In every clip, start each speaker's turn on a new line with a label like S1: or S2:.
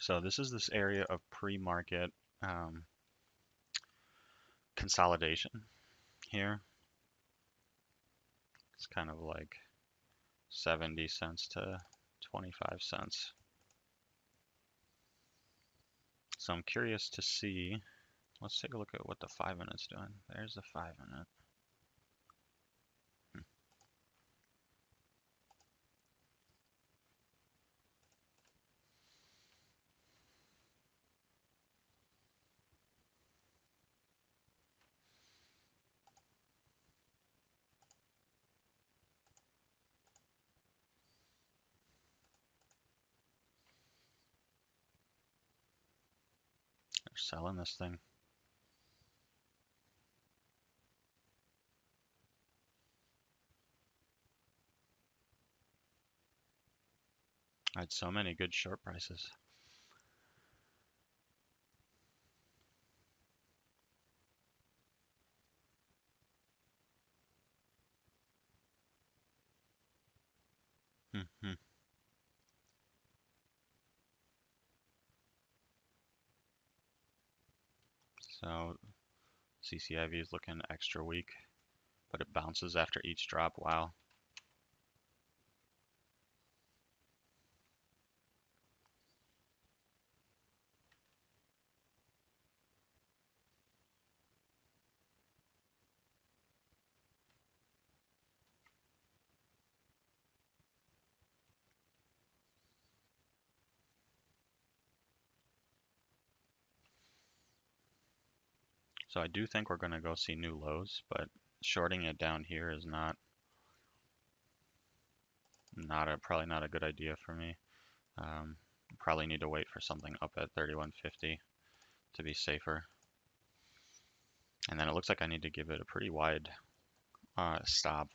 S1: So this is this area of pre-market consolidation here. It's kind of like 70 cents to 25 cents. So I'm curious to see, let's take a look at what the 5 minute's doing. There's the 5 minute. They're selling this thing. I had so many good short prices. So CCIV is looking extra weak, but it bounces after each drop. Wow. So I do think we're going to go see new lows, but shorting it down here is probably not a good idea for me. Probably need to wait for something up at 31.50 to be safer. And then it looks like I need to give it a pretty wide stop.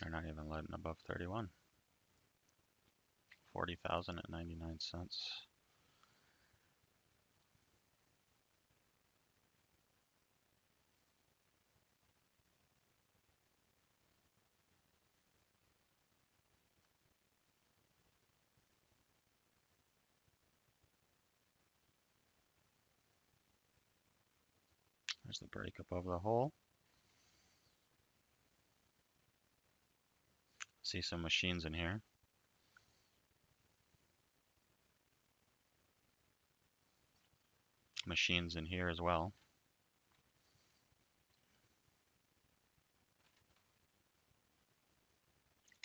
S1: They're not even letting above 31. 40,000 at 99 cents. There's the break above the hole. See some machines in here. Machines in here as well.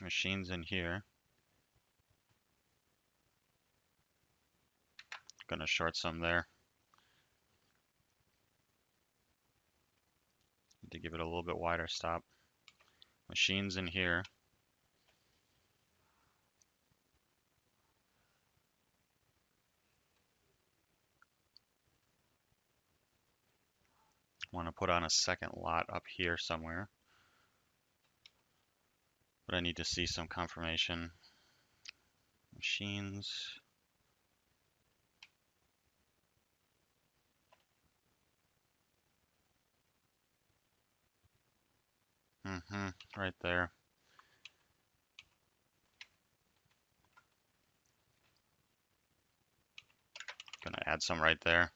S1: Machines in here. Gonna short some there. Need to give it a little bit wider stop. Machines in here. Want to put on a second lot up here somewhere. But I need to see some confirmation. Machines. Right there. Gonna add some right there.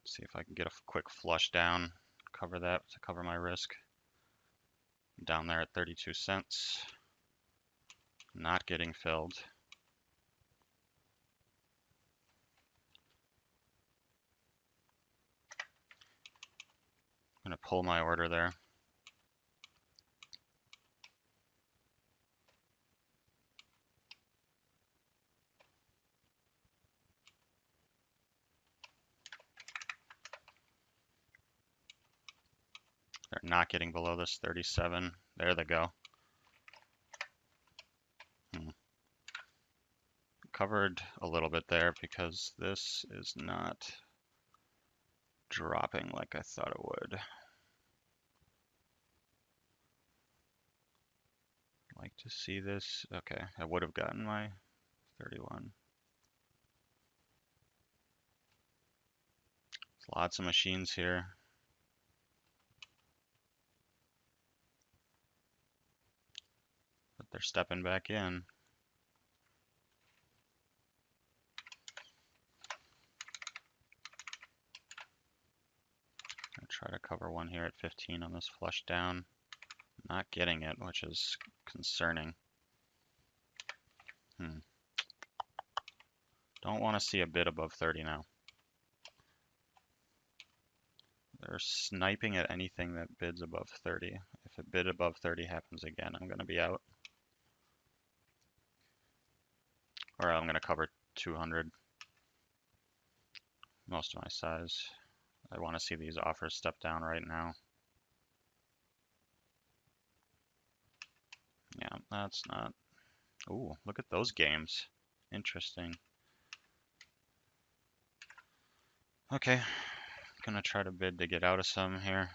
S1: See if I can get a quick flush down, cover that to cover my risk. Down there at 32 cents. Not getting filled. I'm gonna pull my order there. They're not getting below this 37. There they go. Covered a little bit there because this is not dropping like I thought it would. Like to see this. Okay, I would have gotten my 31. Lots of machines here. But they're stepping back in. I'll try to cover one here at 15 on this flush down. Not getting it, which is concerning. Don't want to see a bid above 30 now. They're sniping at anything that bids above 30. If a bid above 30 happens again, I'm going to be out. Or I'm going to cover 200. Most of my size. I want to see these offers step down right now. Yeah, that's not... Ooh, look at those games. Interesting. Okay, gonna try to bid to get out of some here.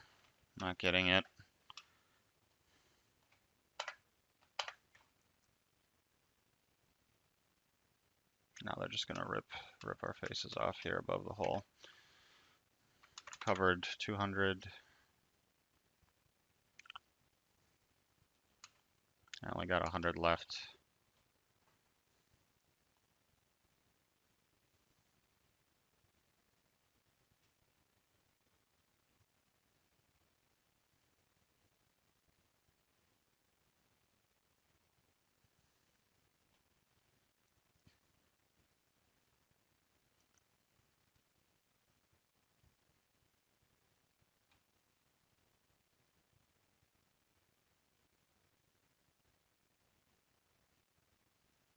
S1: Not getting it. Now they're just gonna rip our faces off here above the hole. Covered 200. I only got 100 left.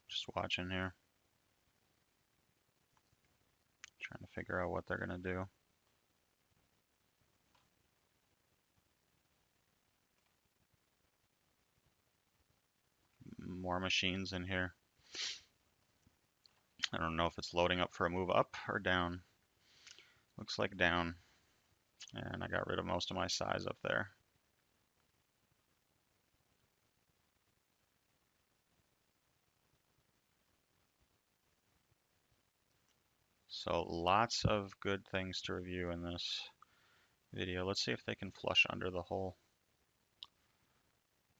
S1: Just watching here. Trying to figure out what they're gonna do. More machines in here. I don't know if it's loading up for a move up or down. Looks like down. And I got rid of most of my size up there. So lots of good things to review in this video. Let's see if they can flush under the hole.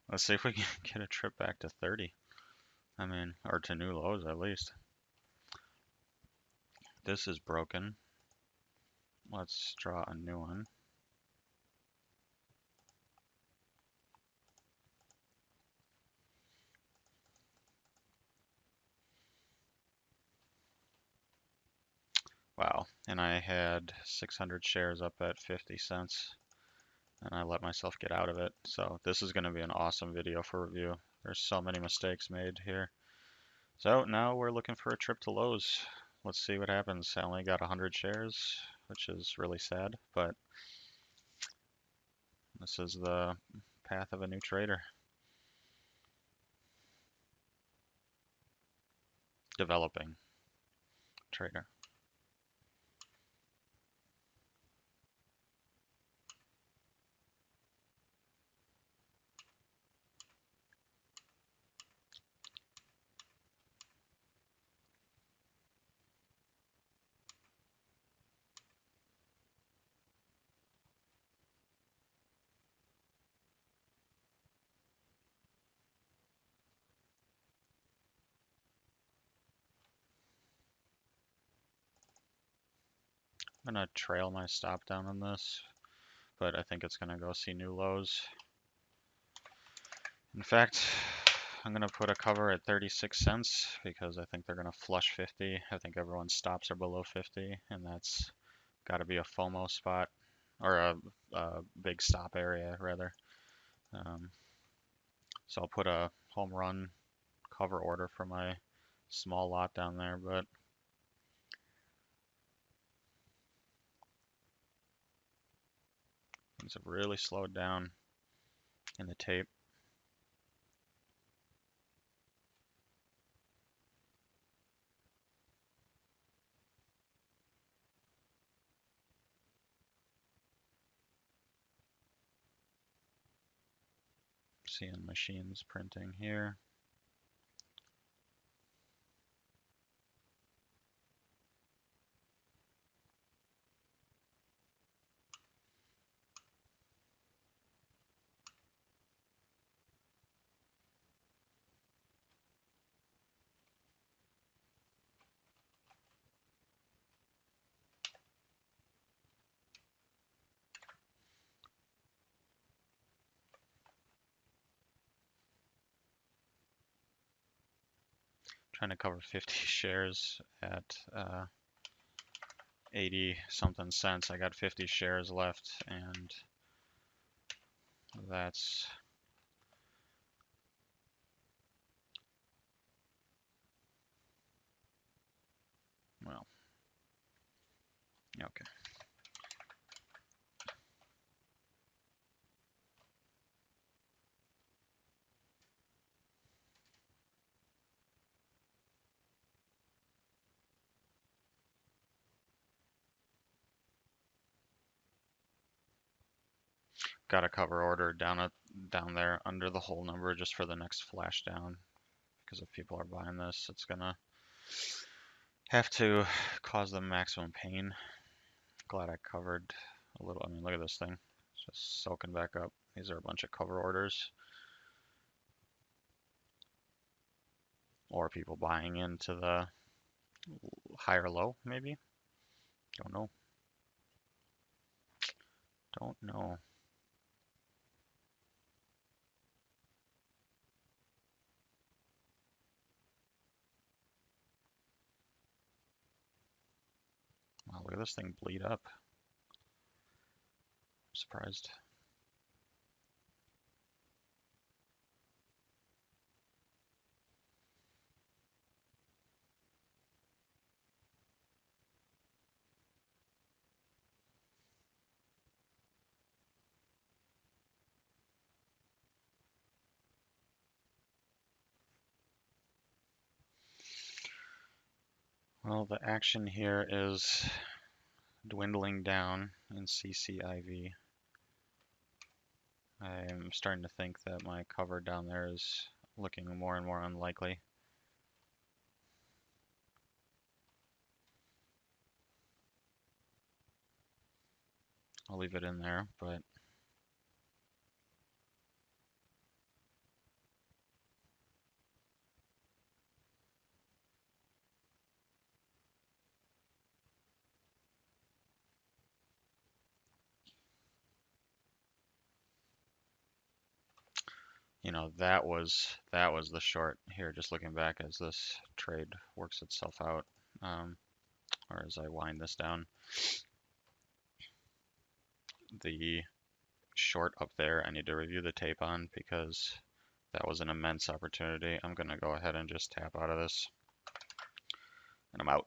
S1: Let's see if we can get a trip back to 30. I mean, or to new lows at least. This is broken. Let's draw a new one. Wow, and I had 600 shares up at 50 cents, and I let myself get out of it. So this is going to be an awesome video for review. There's so many mistakes made here. So now we're looking for a trip to lows. Let's see what happens. I only got 100 shares, which is really sad, but this is the path of a new trader. Developing trader. I'm gonna trail my stop down on this, but I think it's gonna go see new lows. In fact, I'm gonna put a cover at 36 cents because I think they're gonna flush 50. I think everyone's stops are below 50, and that's got to be a FOMO spot or a big stop area rather. So I'll put a home run cover order for my small lot down there, but Things have really slowed down in the tape. Seeing machines printing here. Trying to cover 50 shares at 80 something cents. I got 50 shares left, and that's well, okay. Got a cover order down there under the whole number just for the next flash down, because if people are buying this, it's gonna have to cause them maximum pain. Glad I covered a little. I mean, look at this thing. It's just soaking back up. These are a bunch of cover orders. Or people buying into the higher low, maybe? Don't know. Don't know. Wow, look at this thing bleed up. I'm surprised. Well, the action here is dwindling down in CCIV. I'm starting to think that my cover down there is looking more and more unlikely. I'll leave it in there, but you know, that was the short here, just looking back as this trade works itself out, or as I wind this down. The short up there, I need to review the tape on because that was an immense opportunity. I'm going to go ahead and just tap out of this, and I'm out.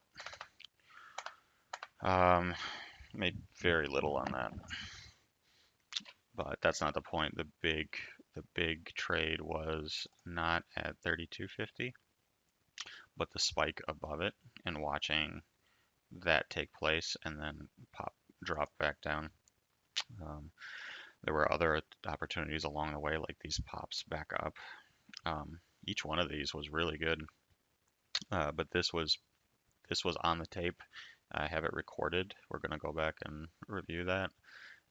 S1: Made very little on that, but that's not the point. The big trade was not at 32.50, but the spike above it, and watching that take place and then drop back down. There were other opportunities along the way, like these pops back up. Each one of these was really good, but this was on the tape. I have it recorded. We're going to go back and review that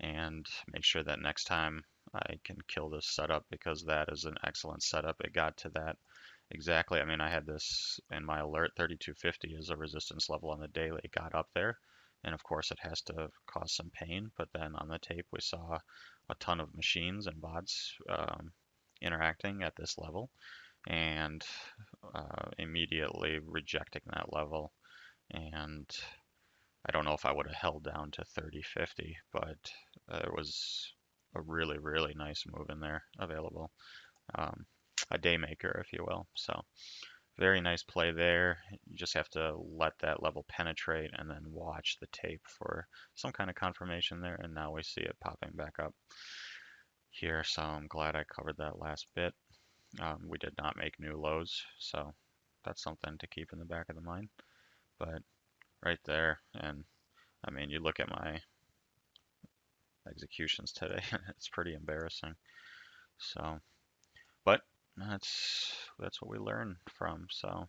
S1: and make sure that next time I can kill this setup, because that is an excellent setup. It got to that exactly. I mean, I had this in my alert. 3250 is a resistance level on the daily. It got up there, and of course it has to cause some pain, but then on the tape we saw a ton of machines and bots interacting at this level, and immediately rejecting that level. And I don't know if I would have held down to 30.50, but there was a really, really nice move in there available. A day maker, if you will. So Very nice play there. You just have to let that level penetrate and then watch the tape for some kind of confirmation there. And now we see it popping back up here. So I'm glad I covered that last bit. We did not make new lows, so that's something to keep in the back of the mind. But right there, and I mean, you look at my executions today, it's pretty embarrassing. So, but that's what we learn from. So